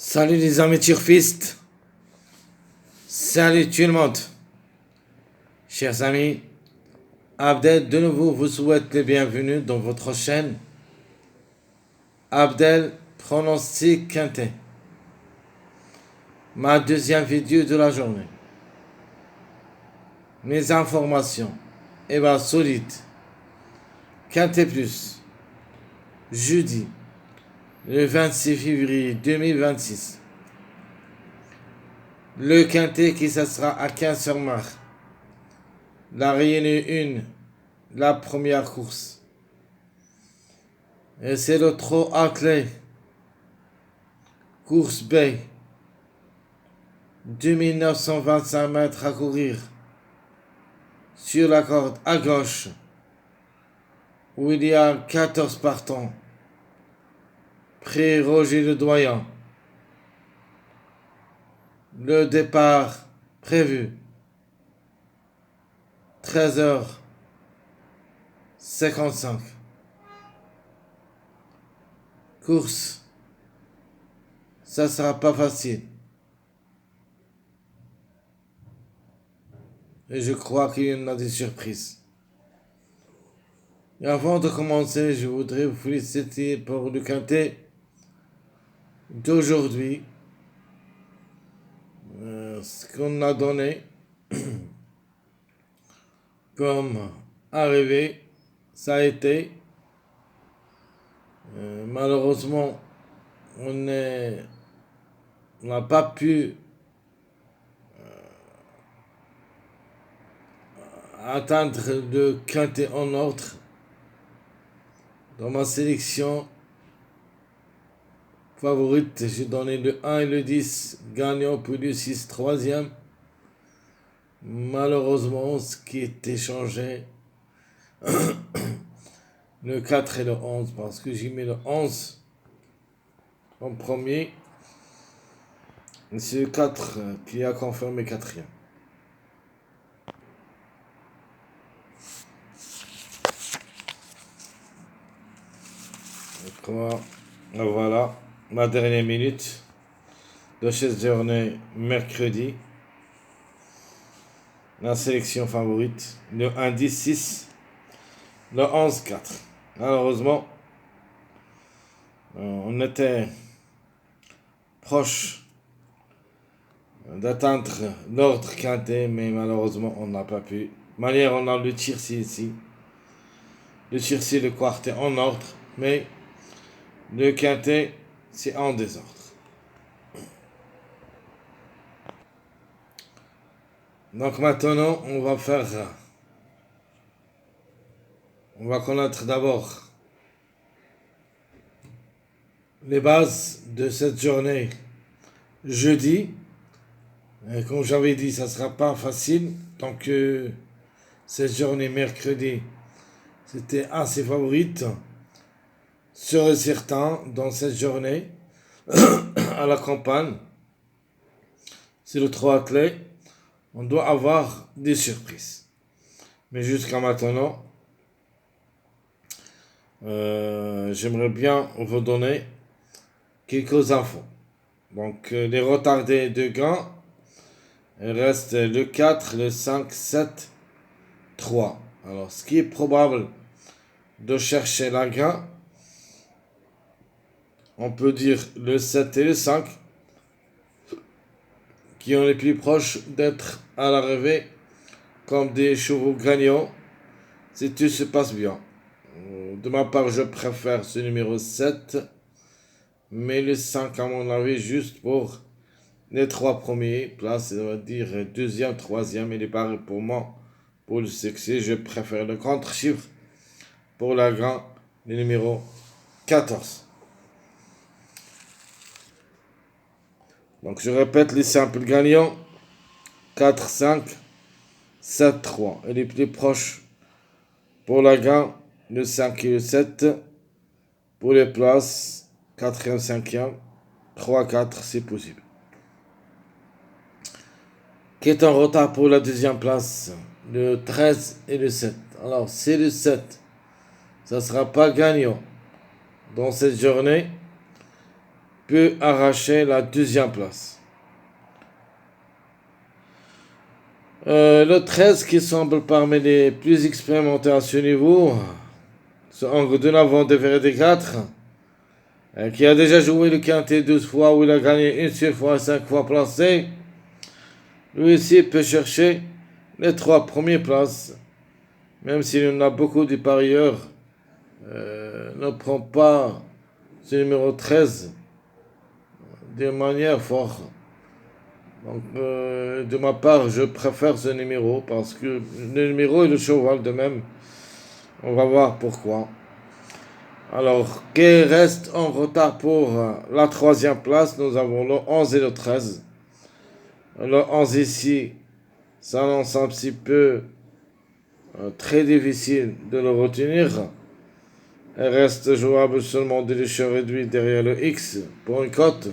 Salut les amis turfistes, salut tout le monde. Chers amis, Abdel de nouveau vous souhaite les bienvenus dans votre chaîne Abdel Pronostic Quintet. Ma deuxième vidéo de la journée. Mes informations, solides. Quintet Plus, jeudi, le 26 février 2026. Le Quintet qui ça sera à 15h. La Réunion 1, la première course. Et c'est le trot attelé. Course B. 2925 mètres à courir. Sur la corde à gauche, où il y a 14 partants. Prix Roger Le Doyen. Le départ prévu 13h55. Course, ça sera pas facile. Et je crois qu'il y en a des surprises. Et avant de commencer, je voudrais vous féliciter pour le quintet d'aujourd'hui. Ce qu'on a donné comme arrivée, ça a été malheureusement on n'a pas pu atteindre le quintet en ordre. Dans ma sélection favorite, j'ai donné le 1 et le 10 gagnant, puis le 6 troisième. Malheureusement, ce qui est échangé, le 4 et le 11, parce que j'ai mis le 11 en premier. C'est le 4 qui a confirmé quatrième. Voilà, ma dernière minute de cette journée mercredi. La sélection favorite, le 1, 10, 6, le 11, 4. Malheureusement, on était proche d'atteindre l'ordre quintet, mais malheureusement, on n'a pas pu. De manière, on a le tiercé ici. Le tiercé, le quartet en ordre, mais le quintet, c'est en désordre. Donc maintenant, on va connaître d'abord les bases de cette journée jeudi. Et comme j'avais dit, ça ne sera pas facile. Donc cette journée mercredi, c'était assez favorite. Serait certain dans cette journée à la campagne, c'est le 3 clé, on doit avoir des surprises. Mais jusqu'à maintenant, j'aimerais bien vous donner quelques infos. Donc les retardés de gain, il reste le 4, le 5, 7, 3. Alors ce qui est probable de chercher la gain, on peut dire le 7 et le 5, qui ont les plus proches d'être à l'arrivée comme des chevaux gagnants si tout se passe bien. De ma part, je préfère ce numéro 7, mais le 5 à mon avis juste pour les 3 premiers places, ça veut dire deuxième, troisième, il est pareil pour moi. Pour le succès, je préfère le contre-chiffre pour la gagne, le numéro 14. Donc je répète les simples gagnants, 4, 5, 7, 3. Et les plus proches pour la gagne, le 5 et le 7. Pour les places, 4e, 5e, 3, 4, c'est possible. Qui est en retard pour la deuxième place, le 13 et le 7. Alors c'est le 7. Ça ne sera pas gagnant dans cette journée. peut arracher la deuxième place. Le 13 qui semble parmi les plus expérimentés à ce niveau, ce Angre de l'avant de des 4, qui a déjà joué le quintet 12 fois où il a gagné une seule fois et 5 fois placé, lui aussi peut chercher les 3 premières places, même s'il en a beaucoup de parieurs, ne prend pas ce numéro 13 de manière forte. Donc, de ma part, je préfère ce numéro parce que le numéro et le cheval de même. On va voir pourquoi. Alors, qui reste en retard pour la troisième place? Nous avons le 11 et le 13. Le 11 ici s'annonce un petit peu très difficile de le retenir. Il reste jouable seulement de l'échelle réduite derrière le X pour une cote.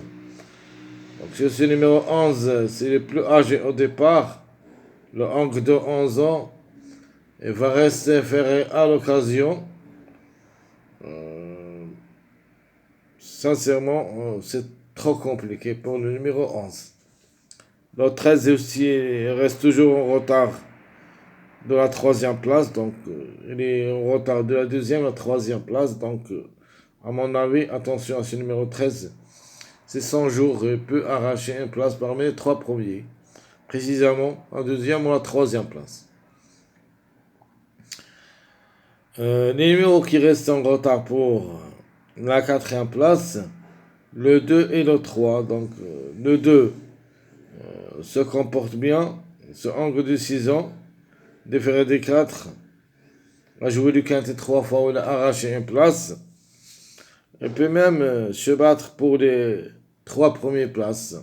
Donc, sur ce numéro 11, c'est le plus âgé au départ, le Angre de 11 ans, et va rester ferré à l'occasion. Sincèrement, c'est trop compliqué pour le numéro 11. Le 13 aussi reste toujours en retard de la troisième place, donc il est en retard de la deuxième à la troisième place, donc à mon avis, attention à ce numéro 13. C'est 100 jours, il peut arracher une place parmi les 3 premiers, précisément la deuxième ou la troisième place. Les numéros qui restent en retard pour la quatrième place, le 2 et le 3. Donc le 2 se comporte bien, ce Angre de 6 ans, déféré des 4, a joué du quintet 3 fois où il a arraché une place. Il peut même se battre pour les 3 premières places.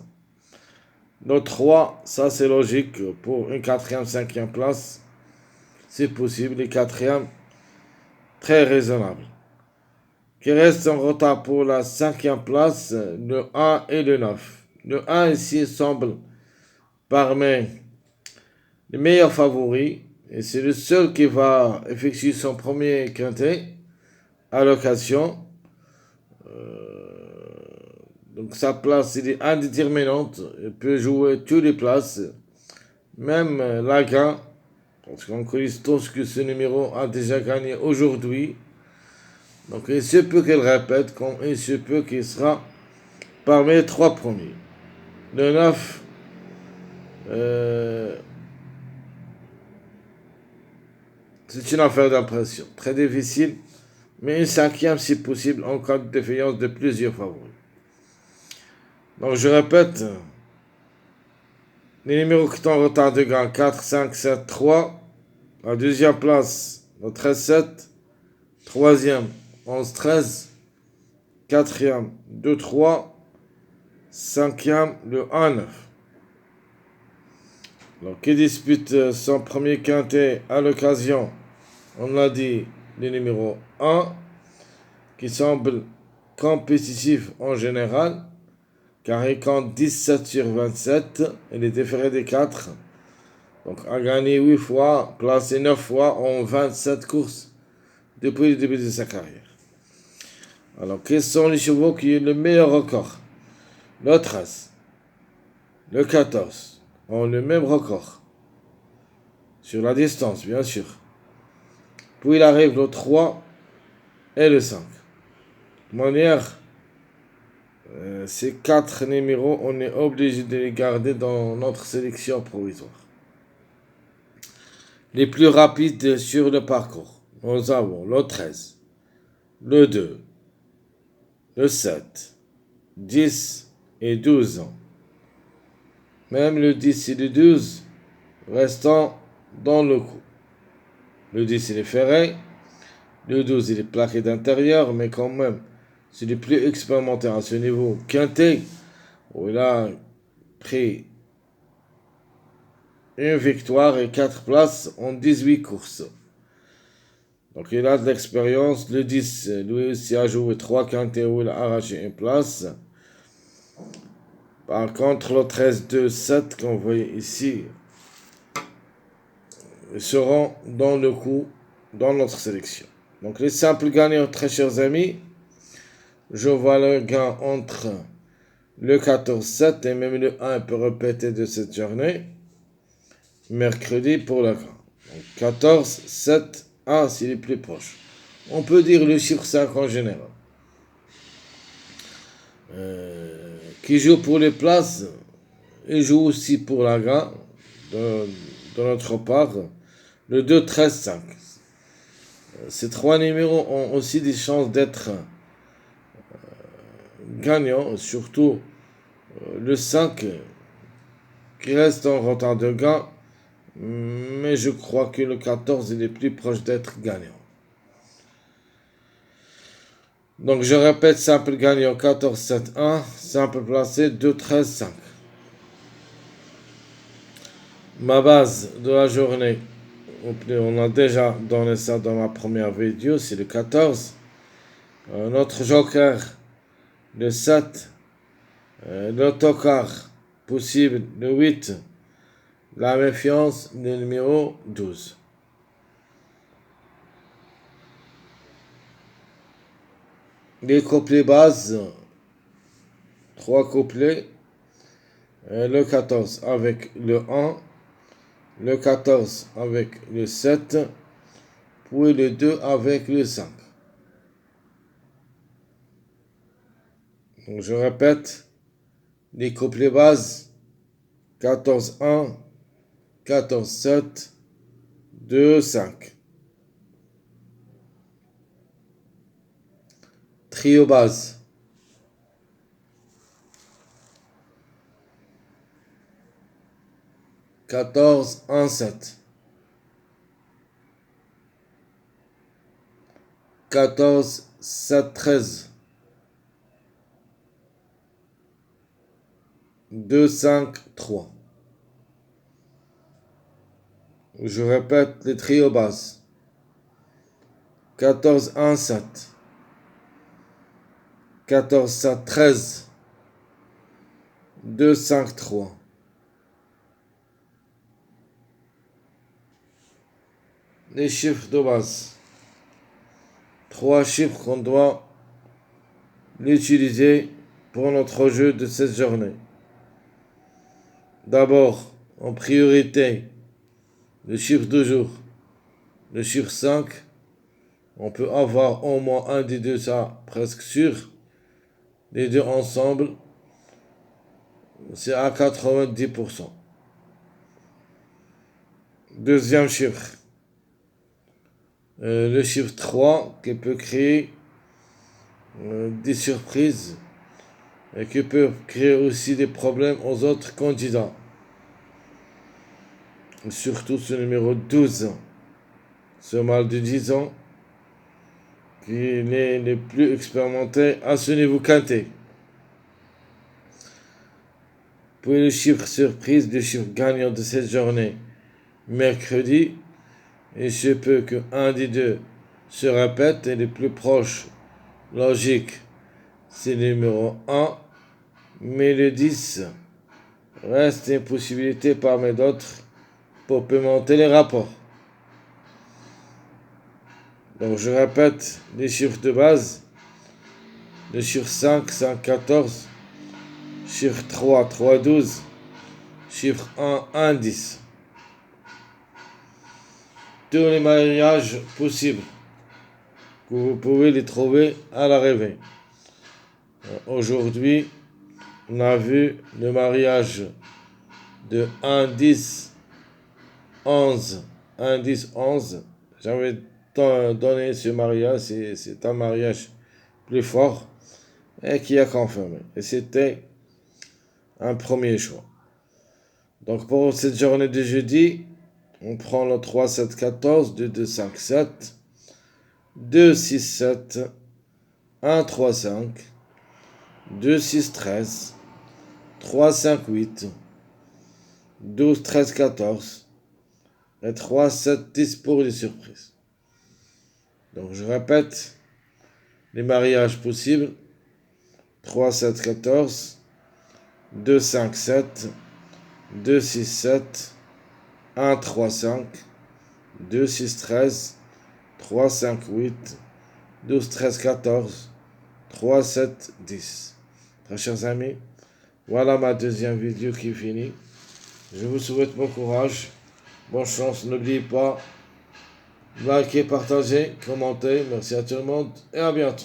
Le 3, ça c'est logique, pour une quatrième, cinquième place, c'est possible. Les quatrièmes, très raisonnable. Qui reste en retard pour la cinquième place, le 1 et le 9. Le 1 ici semble parmi les meilleurs favoris, et c'est le seul qui va effectuer son premier quintet à l'occasion. Donc sa place il est indéterminante, il peut jouer toutes les places, même la gagne, parce qu'on connaît tous que ce numéro a déjà gagné aujourd'hui. Donc il se peut qu'elle répète, comme il se peut qu'il sera parmi les 3 premiers. Le 9, c'est une affaire d'impression, très difficile, mais une cinquième si possible en cas de défaillance de plusieurs favoris. Donc je répète, les numéros qui sont en retard de gain, 4, 5, 7, 3. La deuxième place, le 13, 7. Troisième, 11, 13. Quatrième, 2, 3. Cinquième, le 1, 9. Donc, qui dispute son premier quintet à l'occasion, on l'a dit, le numéro 1, qui semble compétitif en général, car il compte 17 sur 27, il est déféré des 4, donc a gagné 8 fois, placé 9 fois en 27 courses depuis le début de sa carrière. Alors, quels sont les chevaux qui ont le meilleur record? Le 13, le 14 ont le même record, sur la distance bien sûr. Puis il arrive le 3 et le 5. De manière, ces 4 numéros, on est obligé de les garder dans notre sélection provisoire. Les plus rapides sur le parcours, nous avons le 13, le 2, le 7, 10 et 12 ans. Même le 10 et le 12 restant dans le coup. Le 10 il est ferré, le 12 il est plaqué d'intérieur, mais quand même, c'est le plus expérimenté à ce niveau. Quintet, où il a pris une victoire et 4 places en 18 courses. Donc il a de l'expérience. Le 10, lui aussi a joué 3 quintets où il a arraché une place. Par contre, le 13, 2, 7, qu'on voit ici, seront dans le coup dans notre sélection. Donc les simples gagnants, très chers amis, je vois le gain entre le 14-7 et même le 1 peut répéter de cette journée. Mercredi pour le grand. 14, 7, 1 s'il est plus proche. On peut dire le chiffre 5 en général. Qui joue pour les places et joue aussi pour la gain de notre part. Le 2, 13, 5. Ces trois numéros ont aussi des chances d'être gagnants, surtout le 5 qui reste en retard de gain, mais je crois que le 14 il est plus proche d'être gagnant. Donc je répète, simple gagnant 14, 7, 1, simple placé 2, 13, 5. Ma base de la journée, on a déjà donné ça dans ma première vidéo, c'est le 14. Notre joker, le 7. L'autocar possible, le 8. La méfiance, le numéro 12. Les couplets bases, 3 couplets. Le 14 avec le 1. Le 14 avec le 7. Puis le 2 avec le 5. Donc je répète, les couplets bases, 14, 1, 14, 7, 2, 5. Trio base. 14, 1, 7. 14, 7, 13. 2, 5, 3. Je répète les trios basses. 14, 1, 7. 14, 7, 13. 2, 5, 3. Les chiffres de base. 3 chiffres qu'on doit l'utiliser pour notre jeu de cette journée. D'abord, en priorité, le chiffre de jour, le chiffre 5. On peut avoir au moins un des deux, ça presque sûr. Les deux ensemble, c'est à 90%. Deuxième chiffre, le chiffre 3 qui peut créer des surprises et qui peut créer aussi des problèmes aux autres candidats. Surtout ce numéro 12, ce mâle de 10 ans, qui est le plus expérimenté à ce niveau quintet. Puis le chiffre surprise, le chiffre gagnant de cette journée, mercredi, il se peut qu'un des deux se répète et le plus proche, logique, c'est le numéro 1, mais le 10 reste une possibilité parmi d'autres pour pimenter les rapports. Donc je répète les chiffres de base, le chiffre 5, 5, 14, chiffre 3, 3, 12, chiffre 1, 1, 10. Tous les mariages possibles que vous pouvez les trouver à l'arrivée. Aujourd'hui, on a vu le mariage de 1, 10, 11, 1, 10, 11. J'avais donné ce mariage, c'est un mariage plus fort et qui a confirmé. Et c'était un premier choix. Donc pour cette journée de jeudi, on prend le 3, 7, 14, 2, 2, 5, 7, 2, 6, 7, 1, 3, 5, 2, 6, 13, 3, 5, 8, 12, 13, 14, et 3, 7, 10 pour les surprises. Donc je répète les mariages possibles, 3, 7, 14, 2, 5, 7, 2, 6, 7, 1, 3, 5, 2, 6, 13, 3, 5, 8, 12, 13, 14, 3, 7, 10. Très chers amis, Voilà ma deuxième vidéo qui est finie. Je vous souhaite bon courage, bonne chance. N'oubliez pas, likez, partagez, commentez. Merci à tout le monde et à bientôt.